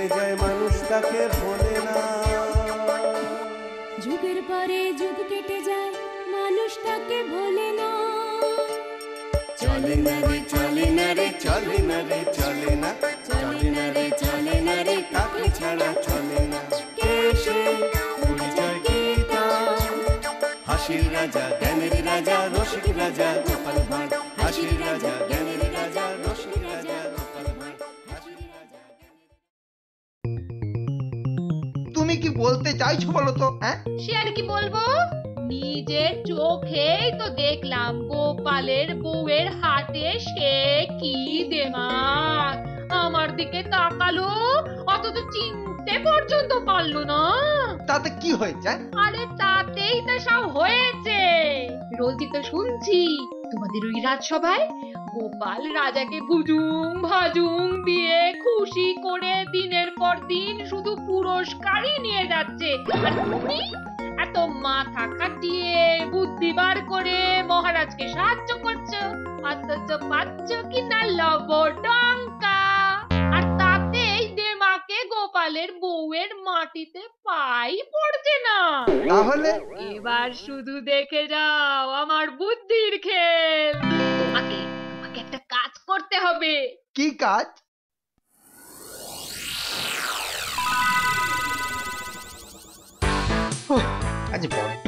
কেটে যায় মানুষ তাকে ভোলে না। যুগের পরে যুগ কেটে যায় মানুষ তাকে ভোলে না। চলে না রে চলে না রে চলে না রে চলে না, চলে না রে চলে না রে কাকে ছাড়া চলে না। কে সে পরিচয় কি তার? হাসির রাজা জ্ঞানের রাজা রসিক রাজা গোপাল ভাঁড়। হাসির রাজা জ্ঞানের রাজা রসিক রাজা গোপাল ভাঁড়। তুমি কি বলতে চাইছো বলো তো? হ্যাঁ, সে আর কি বলবো, নিজের চোখেই তো দেখলাম গোপালের বউয়ের হাতে সে কি দেমাক। আমার দিকে তাকালো, অথচ চিনতে পর্যন্ত পারলো না। তাতে কি হয়েছে? আরে তাতেই তো সব হয়েছে। রোজই তো শুনছি তোমাদের ওই রাজসভায় গোপাল রাজাকে ভুজুং ভাজুং দিয়ে খুশি করে দিনের পর দিন শুধু পুরস্কারই নিয়ে যাচ্ছে, আর তুমি এত মাথা খাটিয়ে বুদ্ধি বার করে মহারাজকে সাহায্য করছো, অথচ পাচ্ছ কিনা লবডঙ্কা। আর তাতেই দেমাকে গোপালের বউয়ের মাটিতে পাই পড়ছে না। তাহলে এবার শুধু দেখে যাও আমার বুদ্ধির খেল। তোমাকে তোমাকে একটা কাজ করতে হবে। কি কাজ? আজ বড্ড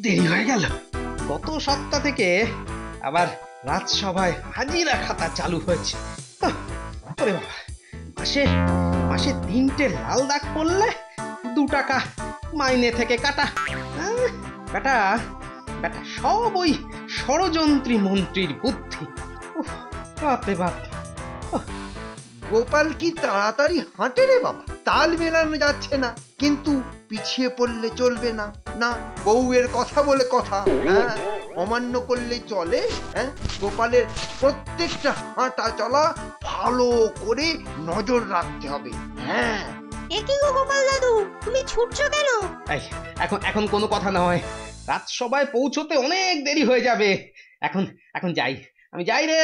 দেরি হয়ে গেল। গত সপ্তাহ থেকে আবার রাজসভায় হাজিরা খাতা চালু হয়েছে। ওরে বাবা, মাসে মাসে 3টে লাল দাগ পড়লে 2 টাকা মাইনে থেকে কাটা। বেটা বেটা সব ওই ষড়যন্ত্রী মন্ত্রীর বুদ্ধি। বাপরে বাপ। গোপাল কি তাড়াতাড়ি হাঁটে রে বাবা, তাল মেলানো যাচ্ছে না। কিন্তু পিছিয়ে পড়লে চলবে না। না, বউয়ের কথা বলে কথা, হ্যাঁ, অমান্য করলে চলে। হ্যাঁ, গোপালের প্রত্যেকটা হাঁটা চলা ভালো করে নজর রাখতে হবে। হ্যাঁ। একই গো গোপাল দাদু, তুমি ছুটছো কেন? এখন এখন কোনো কথা নয়, রাজসভায় পৌঁছতে অনেক দেরি হয়ে যাবে। এখন এখন যাই, আমি যাই রে।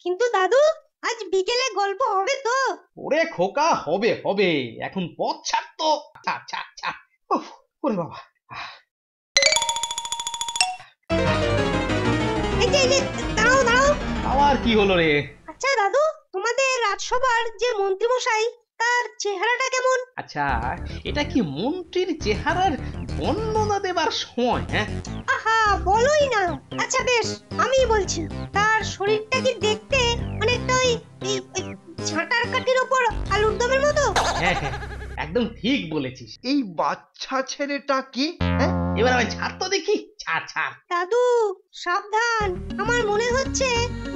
কিন্তু দাদু, আজ বিকেলে গল্প হবে তো? ওরে খোকা, হবে হবে, এখন পথ ছাড় তো। ওরে বাবা। এই যে দাঁড়াও দাঁড়াও। আবার কি হলো রে? আচ্ছা দাদু, তোমাদের রাজসভার যে মন্ত্রী মশাই, তার চেহারাটা কেমন? আচ্ছা, এটা কি মন্ত্রীর চেহারার বর্ণনা দেবার সময়? হ্যাঁ, আহা, বলোই না। আচ্ছা বেশ, আমি বলছি, তার শরীরটা কি দেখতে অনেকটা ওই ঝাঁটার কাঠির উপর আলুর দমের মতো? হ্যাঁ হ্যাঁ, একদম ঠিক বলেছিস। এই বাচ্চা ছেলেটা কি? হ্যাঁ, এবার আমি ছাড় তো দেখি। ছাড় ছাড়। দাদু সাবধান, আমার মনে হচ্ছে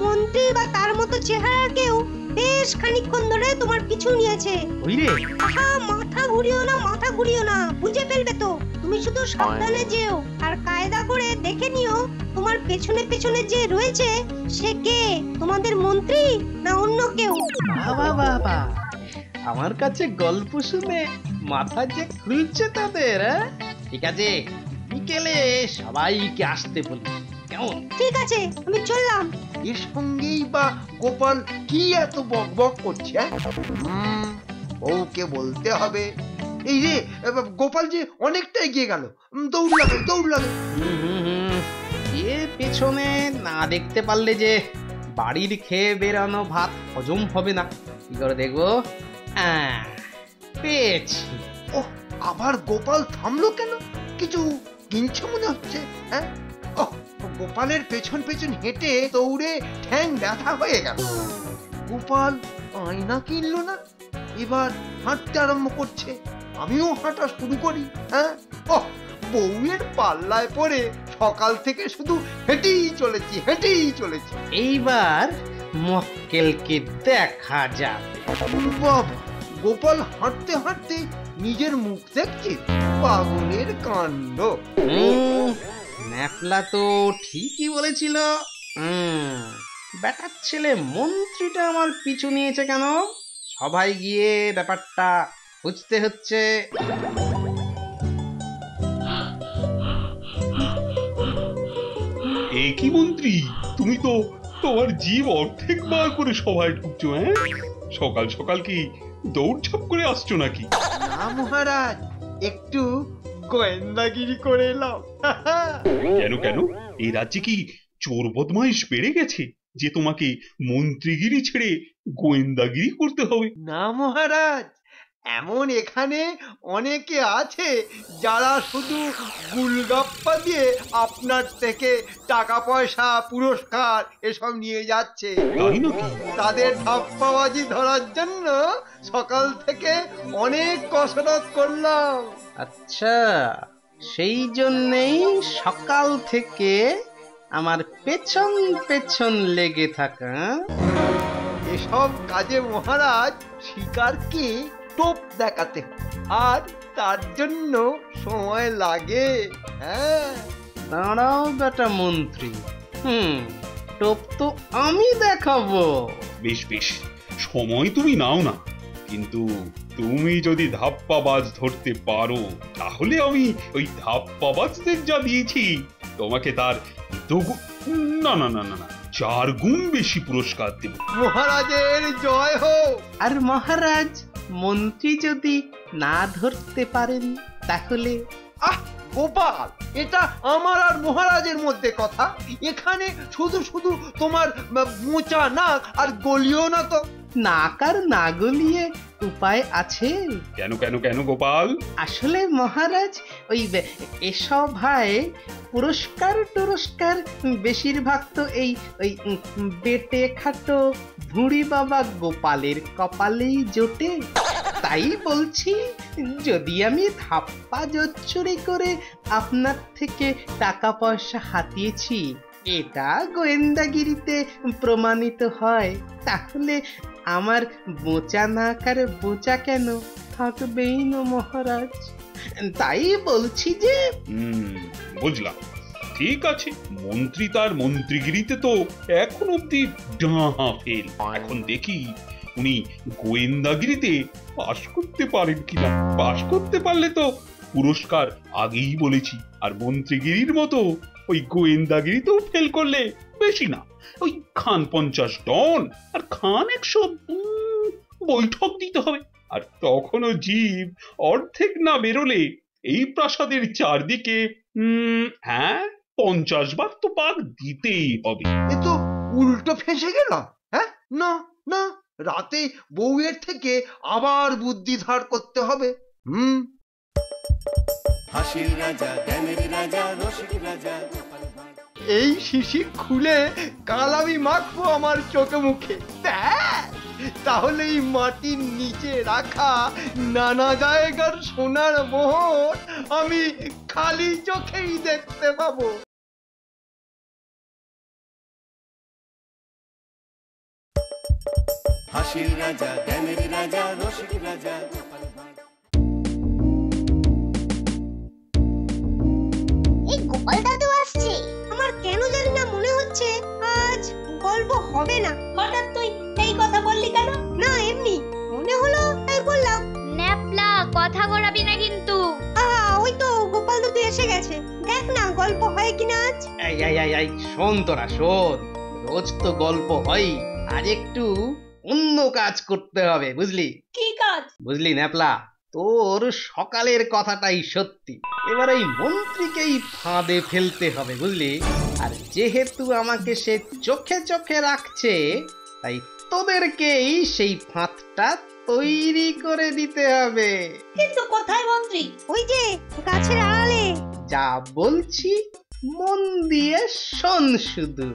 মন্ত্রী বা তার মতো চেহারার কেউ বেশ খানিকক্ষণ ধরে তোমার পিছু নিয়েছে। ওই রে, আহা, মাথা ঘুরিও না, বুঝে ফেলবে তো। তুমি শুধু সাবধানে যেও, আর কায়দা করে দেখে নিও তোমার পেছনে পেছনে যে রয়েছে সে কে, তোমাদের মন্ত্রী না অন্য কেউ। বাবা বাবা, আমার কাছে গল্প শুনে মাথা যে খুলছে তাদের। ঠিক আছে, বিকেলে সবাইকে আসতে বলি, কেমন? ঠিক আছে, আমি চললাম। এর সঙ্গেই বা গোপাল কি এত বক বক করছে? ওকে বলতে হবে। এই রে, গোপাল যে অনেকটা এগিয়ে গেল। দৌড় লাগে। এর পেছনে না দেখতে পারলে যে বাড়ির খেয়ে বেরানো ভাত হজম হবে না। কি করে দেখবো? পেয়েছি। ও, আবার গোপাল থামলো কেন? কিছু কিনছে মনে হচ্ছে। হ্যাঁ, গোপালের পেছন পেছন হেঁটে দৌড়ে ঠ্যাং ব্যথা হয়ে গেল। গোপাল আয়না কিনলো না, এবার হাঁটতে আরম্ভ করছে। আমিও হাঁটা শুরু করি। হ্যাঁ, বউয়ের পাল্লায় পড়ে সকাল থেকে শুধু হেঁটেই চলেছি। এইবার মক্কেলকে দেখা যাবে। বাবা, গোপাল হাঁটতে হাঁটতে নিজের মুখ দেখছে। পাগলের কাণ্ড। ন্যাপলা তো ঠিকই বলেছিল। বেটার ছেলে মন্ত্রীটা আমার পিছু নিয়েছে কেন? সবাই গিয়ে ব্যাপারটা বুঝতে হচ্ছে। এ কি মন্ত্রী, তুমি তো তোমার জীব অর্ধেক বার করে সভায় ঢুকছো। হ্যাঁ, সকাল সকাল কি দৌড়ঝাঁপ করে আসছো নাকি? না মহারাজ, একটু গোয়েন্দাগিরি করে এলাম। কেন কেন, এই রাজ্যে কি চোর বদমাইশ বেড়ে গেছে যে তোমাকে মন্ত্রীগিরি ছেড়ে গোয়েন্দাগিরি করতে হবে? না মহারাজ, এমন এখানে অনেকে আছে যারা শুধু গুলগাপ্পা দিয়ে আপনার থেকে টাকা পয়সা পুরস্কার এসব নিয়ে যাচ্ছে। তাই নাকি? তাদের ধাপ্পাবাজি ধরার জন্য সকাল থেকে অনেক কসরত করলাম। আচ্ছা, সেই জন্যেই সকাল থেকে আমার পেছন পেছন লেগে থাকা। এসব কাজে মহারাজ শিকারকে টোপ দেখাতে হয়, আর তার জন্য সময় লাগে। হ্যাঁ, দাঁড়াও বেটা মন্ত্রী, টোপ তো আমি দেখাবো। বেশ বেশ, সময় তুমি নাও না, কিন্তু তুমি যদি ধাপ্পাবাজ ধরতে পারো তাহলে আমি ওই ধাপ্পাবাজদের যা দিয়েছি তোমাকে তার না না না না না 4 গুণ বেশি পুরস্কার দেব। মহারাজের জয় হোক। আর মহারাজ, মন্ত্রী যদি না ধরতে পারেন তাহলে? আহ গোপাল, এটা আমার আর মহারাজের মধ্যে কথা। এখানে শুধু শুধু তোমার মোচা নাক আর গলিও না তো। নাক আর না গলিয়ে উপায় আছে? কেন কেন কেন গোপাল? আসলে মহারাজ, ওই এসভায় পুরস্কার টুরস্কার বেশিরভাগ তো এই ওই বেটে খাটো ভুঁড়ি বাবা গোপালের কপালেই জোটে। তাই বলছি, যদি আমি ধাপ্পা জোচ্চুরি করে আপনার থেকে টাকা পয়সা হাতিয়েছি, এটা গোয়েন্দাগিরিতে প্রমাণিত হয়, তাহলে আমার বোচা নাক আর বোচা কেন থাকবেই না মহারাজ। তাই বলছি যে বুঝলাম, ঠিক আছে, মন্ত্রী তার মন্ত্রীগিরিতে তো এখন অব্দি ডাহা ফেল। এখন দেখি উনি গোয়েন্দাগিরিতে পাশ করতে পারেন কিনা। পাশ করতে পারলে তো পুরস্কার আগেই বলেছি, আর মন্ত্রীগিরির মতো ওই গোয়েন্দাগিরিতেও ফেল করলে বেশি না, ওই খান 50 ডন আর খান 100 বৈঠক দিতে হবে। আর তখনও জীব অর্ধেক না বেরোলে এই প্রাসাদের চারদিকে 50 বার তো পাক দিতেই হবে। এ তো উল্টো ফেঁসে গেলাম। হ্যাঁ, না না, রাতে বউয়ের থেকে আবার বুদ্ধি ধার করতে হবে। হাসির রাজা, জ্ঞানের রাজা, রসিক রাজা গোপাল ভাঁড়। এই শিশি খুলে কাল আমি মাখবো আমার চোখে মুখে, তাহলে এই মাটির নিচে রাখা নানা জায়গার সোনার মোহর আমি খালি চোখেই দেখতে পাবো। হাসির রাজা, জ্ঞানের রাজা, রসিক রাজা গোপাল ভাঁড়। এই গোপাল দাদু আসছে। আমার কেন জানি না মনে হচ্ছে আজ গল্প হবে না। হঠাৎ তুই এই কথা বললি কেন? না, এমনি মনে হলো তাই বললাম। ন্যাপলা, কথা গড়াবি না কিন্তু। ওই তো গোপাল দাদু এসে গেছে। দেখ না গল্প হয় কিনা আজ। এই শোন তোরা, শোন, রোজ তো গল্প হয়, আজ একটু অন্য কাজ করতে হবে, বুঝলি? কি কাজ? বুঝলি ন্যাপলা, তোর সকালের কথাটাই সত্যি। এবার এই মন্ত্রীকেই ফাঁদে ফেলতে হবে, বুঝলি? আর যেহেতু আমাকে সে চোখে চোখে রাখছে, তাই তোদেরকেই সেই ফাঁদটা তৈরি করে দিতে হবে। কিন্তু কোথায় মন্ত্রী? ওই যে গাছের আড়ালে। যা বলছি মন দিয়ে শোন শুধু।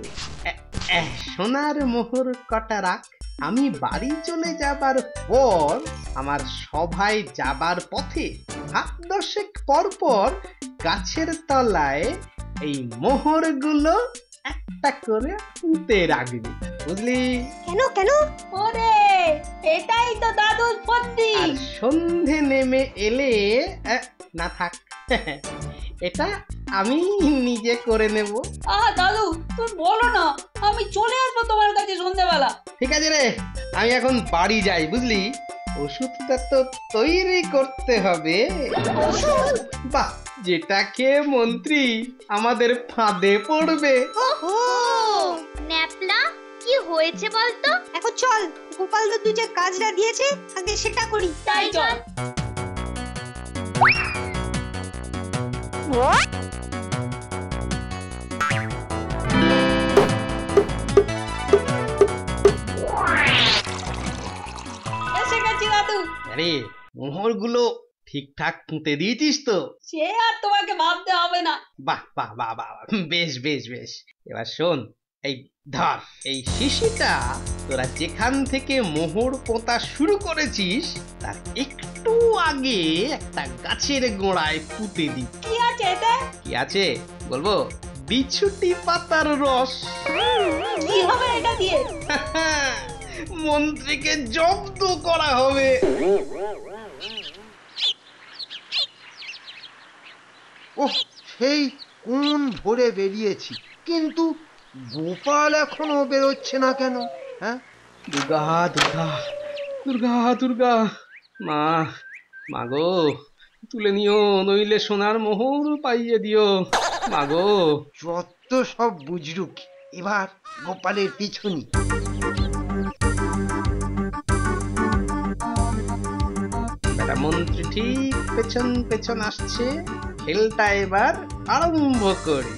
সোনার মোহর কটা রাখ। আমি বাড়ি চলে যাবার পর আমার সভায় যাবার পথে 10 পর পর গাছের তলায় এই মোহরগুলো একটা করে পুঁতে রাখবি, বুঝলি? কেন কেন? ওরে, এটাই তো দাদুর বুদ্ধি। আর সন্ধে নেমে এলে না থাক, এটা আমি নিজে করে নেব। দাদু তুমি বলো না, আমি চলে আসবো তোমার কাছে সন্ধ্যাবেলা। ঠিক আছে রে, আমি এখন বাড়ি যাই, বুঝলি? ওষুধটা তো তৈরি করতে হবে। বাহ, যেটা খেয়ে মন্ত্রী আমাদের ফাঁদে পড়বে। ন্যাপলা, কি কি হয়েছে বলতো? এখন চল, গোপাল দাদু যে কাজটা দিয়েছে আগে সেটা করি। তাই চল। এসে গেছি দাদু। আরে মোহরগুলো ঠিকঠাক পুঁতে দিয়েছিস তো? সে আর তোমাকে ভাবতে হবে না। বাহ বাহ বাহ বাহ বাহ। বেশ বেশ বেশ। এবার শোন, এই ধর এই শিশিটা তোরা যেখান থেকে মোহর পোঁতা শুরু করেছিস তার একটু আগে একটা গাছের গোড়ায় পুঁতে দি। কি আছে এতে? কি আছে বলবো? বিছুটি পাতার রস। কি হবে এটা দিয়ে? মন্ত্রীকে জব্দ করা হবে। ওহ, সেই কোন ভোরে বেরিয়েছি, কিন্তু গোপাল এখনো বেরোচ্ছে না কেন? হ্যাঁ, দুর্গা দুর্গা দুর্গা দুর্গা, মা মাগো তুলে নিও, নইলে সোনার মোহর পাইয়ে দিও মাগো। যত সব বুঝরুক, এবার গোপালের পিছনি। বেটা মন্ত্রী ঠিক পেছন পেছন আসছে, খেলটা এবার আরম্ভ করি।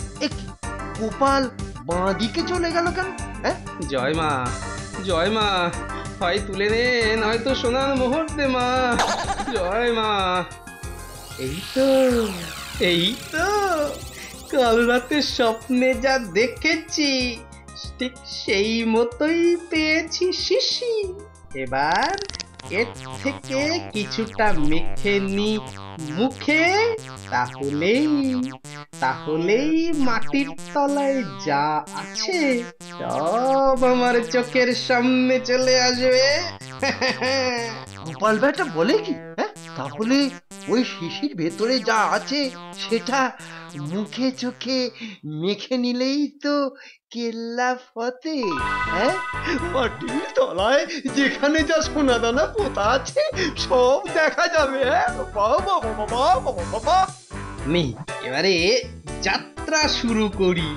গোপাল বাঁ দিকে চলে গেল কেন? হ্যাঁ, জয় মা জয় মা, হয় তুলে নে নয়তো সোনার মোহর দে মা, জয় মা। এই তো এই তো কাল রাতে স্বপ্নে যা দেখেছি ঠিক সেই মতোই পেয়েছি শিশি। এবার এর থেকে কিছুটা মেখে নি মুখে, তাহলেই মাটির তলায় যা আছে সব আমার চোখের সামনে চলে আসবে। গোপাল বেটা বলে কি? হ্যাঁ, তাহলে ওই শিশির ভেতরে যা আছে সেটা মুখে চোখে মেখে নিলেই তো কেল্লা ফতে। হ্যাঁ, মাটির তলায় যেখানে যা সোনা দানা পোতা আছে সব দেখা যাবে। বাবা বাবা বাবা বাবা, আমি এবারে যাত্রা শুরু করি।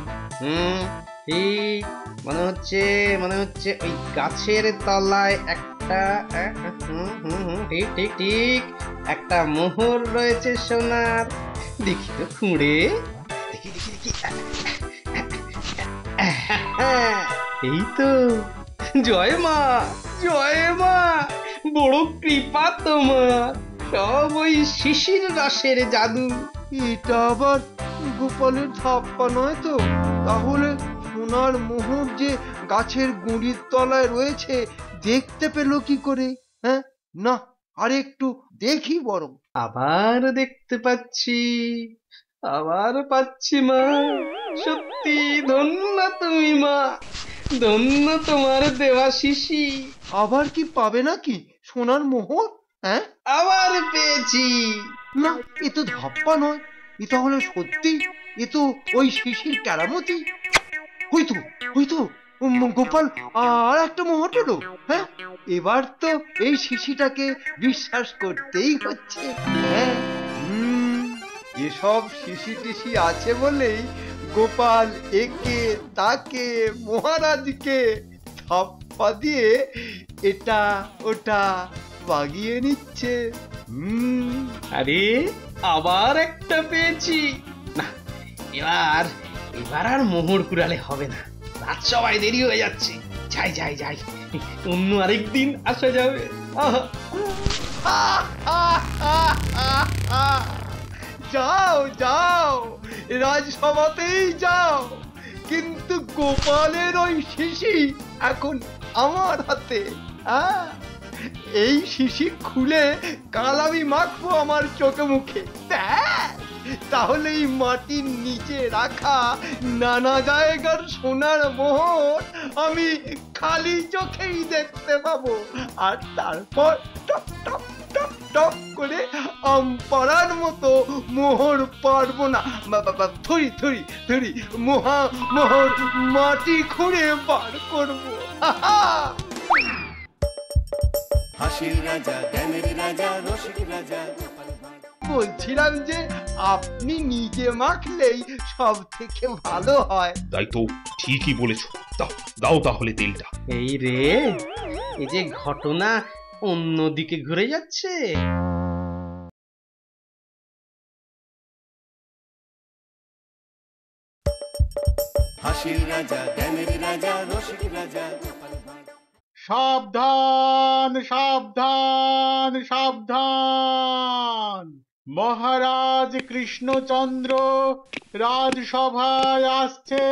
ঠিক মনে হচ্ছে ওই গাছের তলায় একটা ঠিক ঠিক ঠিক একটা মোহর রয়েছে সোনার। দেখি তো খুঁড়ে, দেখি দেখি দেখি। এই তো, জয় মা জয় মা, বড় কৃপা তোমার, সব ওই শিশির রসের জাদু। এটা আবার গোপালের ধাপ্পা নয় তো? তাহলে সোনার মোহর যে গাছের গুঁড়ির তলায় রয়েছে দেখতে পেল কি করে? হ্যাঁ, না আরেকটু দেখি বরং। আবার দেখতে পাচ্ছি, আবার পাচ্ছি মা। সত্যি ধন্য তুমি মা, ধন্য তোমার দেওয়া শিশি। আবার কি পাবে নাকি সোনার মোহর? হ্যাঁ, আবার পেয়েছি। না, এ তো ধাপ্পা নয়, এ তাহলে সত্যি, এ তো ওই শিশির কেরামতি। হয়তো গোপাল আর একটা মোহর পেল। হ্যাঁ, এবার তো এই শিশিটাকে বিশ্বাস করতেই হচ্ছে। হ্যাঁ, এসব শিশি টিশি আছে বলেই গোপাল একে তাকে মহারাজকে ধাপ্পা দিয়ে এটা ওটা বাগিয়ে নিচ্ছে। আরে আবার একটা পেয়েছি। না, এবার আর মোহর কুড়ালে হবে না, রাত সবাই দেরি হয়ে যাচ্ছে। যাই অন্য আরেকদিন আসা যাবে। যাও রাজসভাতেই যাও, কিন্তু গোপালের ওই শিশি এখন আমার হাতে। এই শিশি খুলে কাল আমি মাখবো আমার চোখে মুখে, তাহলে এই মাটির নিচে রাখা নানা জায়গার সোনার মোহর আমি খালি চোখেই দেখতে পাবো। আর তারপর টপ টপ টপ টপ করে আমপাড়ার মতো মোহর পারবো না, থরি মোহর মাটি খুঁড়ে বার করবো। হাসির রাজা, জ্ঞানের রাজা, রসিক রাজা গোপাল ভাঁড়। বলছিলাম যে আপনি নিজে মাখলেই সব থেকে ভালো হয়। তাই তো, ঠিকই বলেছো। দাও দাও তাহলে তেলটা। এই রে, এই যে ঘটনা অন্যদিকে ঘুরে যাচ্ছে। হাসির রাজা, জ্ঞানের রাজা, রসিক রাজা গোপাল ভাঁড়। সাবধান সাবধান সাবধান, মহারাজ কৃষ্ণচন্দ্র রাজসভায় আসছে।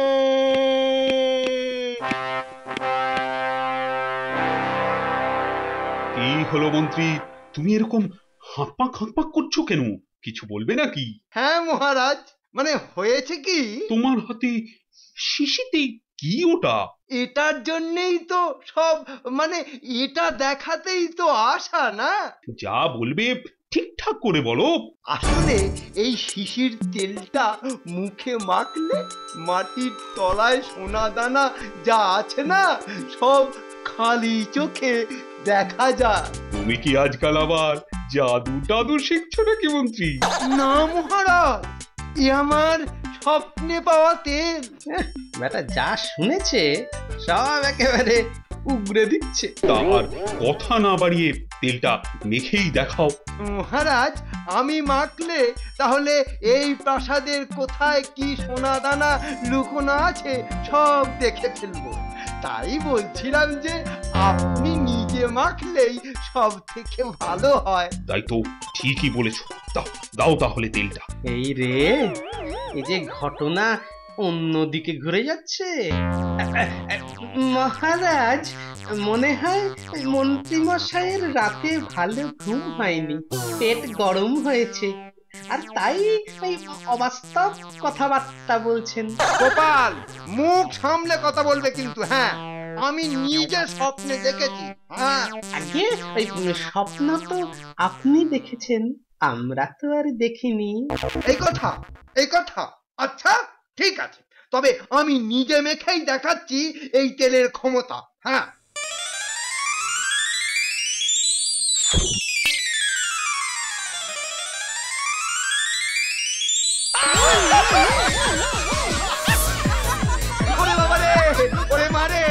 কি হলো মন্ত্রী, তুমি এরকম হাঁকপাক হাঁকপাক করছো কেন? কিছু বলবে নাকি? হ্যাঁ মহারাজ, মানে হয়েছে কি, তোমার হাতে শিশিতে কি ওটা? এটার জন্যই তো সব, মানে এটা দেখাতেই তো আসা না। যা বলবে ঠিকঠাক করে বলো। আসলে এই শিশির তেলটা মুখে মাখলে মাটির তলায় সোনা দানা যা আছে না, সব খালি চোখে দেখা যায়। তুমি কি আজকাল আবার জাদু টাদু শিখছো নাকি মন্ত্রী? না মহারাজ, এ আমার স্বপ্নে পাওয়া তেল। বেটা যা শুনেছে সব একেবারে উগরে দিচ্ছে। তার কথা না বাড়িয়ে তেলটা মেখেই দেখাও। মহারাজ, আমি মাখলে তাহলে এই প্রাসাদের কোথায় কি সোনা দানা লুকোনো আছে সব দেখে ফেলবো। তাই বলছিলাম যে আপনি নিজে মাখলেই সব থেকে ভালো হয়। তাই তো, ঠিকই বলেছো। দাও দাও তাহলে তেলটা। এই রে, এই যে ঘটনা অন্যদিকে ঘুরে যাচ্ছে। মহারাজ, মনে হয় মন্ত্রী মশাইয়ের রাতে ভালো ঘুম হয়নি, পেট গরম হয়েছে, আর তাই এই অবাস্তব কথাবার্তা বলছেন। গোপাল, মুখ সামলে কথা বলবে কিন্তু। হ্যাঁ, আমি নিজে স্বপ্নে দেখেছি। হ্যাঁ, আগে ওই স্বপ্ন তো আপনি দেখেছেন, আমরা তো আর দেখিনি। এই কথা, এই কথা। আচ্ছা ঠিক আছে, তবে আমি নিজে মেখেই দেখাচ্ছি এই তেলের ক্ষমতা। হ্যাঁ, ওরে বাবা রে, ওরে মারে,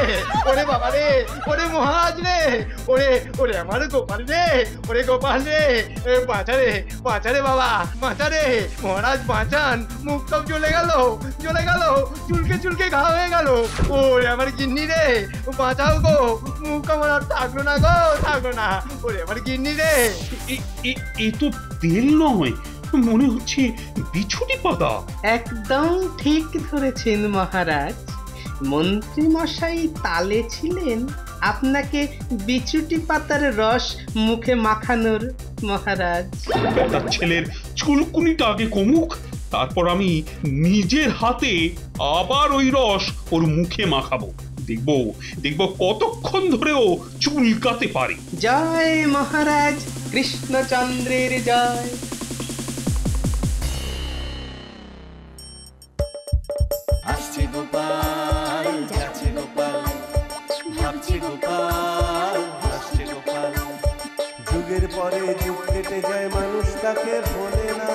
ওরে বাবা রে, ওরে মহারাজ রে, ওরে ওরে আমার গোপাল রে, ওরে গোপাল রে, বাঁচারে বাঁচারে বাবা, বাঁচারে মহারাজ, বাঁচান। মুখ সব জ্বলে গেল, জ্বলে গেল, চুলকে চুলকে ঘা হয়ে গেল। ওরে আমার গিন্নি রে, বাঁচাও গো, মুখ আমার আর থাকলো না গো, থাকলো না। ওরে আমার গিন্নি রে। এ তো তেল নয়, মনে হচ্ছে বিছুটি পাতা। একদম ঠিক ধরেছেন মহারাজ, মন্ত্রী মশাই তালে ছিলেন আপনাকে বিচুটি পাতার রস মুখে মাখানোর। মহারাজ, বেটার ছেলের চুলকুনিটা আগে কমুক, তারপর আমি নিজের হাতে আবার ওই রস ওর মুখে মাখাবো। দেখবো দেখবো কতক্ষণ ধরেও চুলকাতে পারে। জয় মহারাজ কৃষ্ণচন্দ্রের জয়। আসছে গোপাল, যাচ্ছে গোপাল, ভাবছে গোপাল, হাসছে গোপাল। যুগের পরে যুগ কেটে যায়, মানুষ তাকে ভোলে না।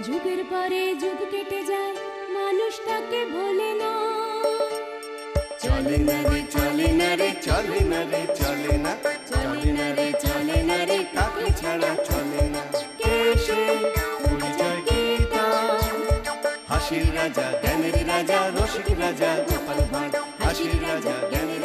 যুগের পরে যুগ কেটে যায়, মানুষ তাকে ভোলে না। চলে না রে, চলে না রে, চলে না রে, চলে না, চলে না রে, চলে না রে, কাকে ছাড়া চলে না। কে সে পরিচয় কি তার? হাসির রাজা, জ্ঞানের রাজা, রসিক রাজা গোপাল ভাঁড়। হাসির রাজা, জ্ঞানের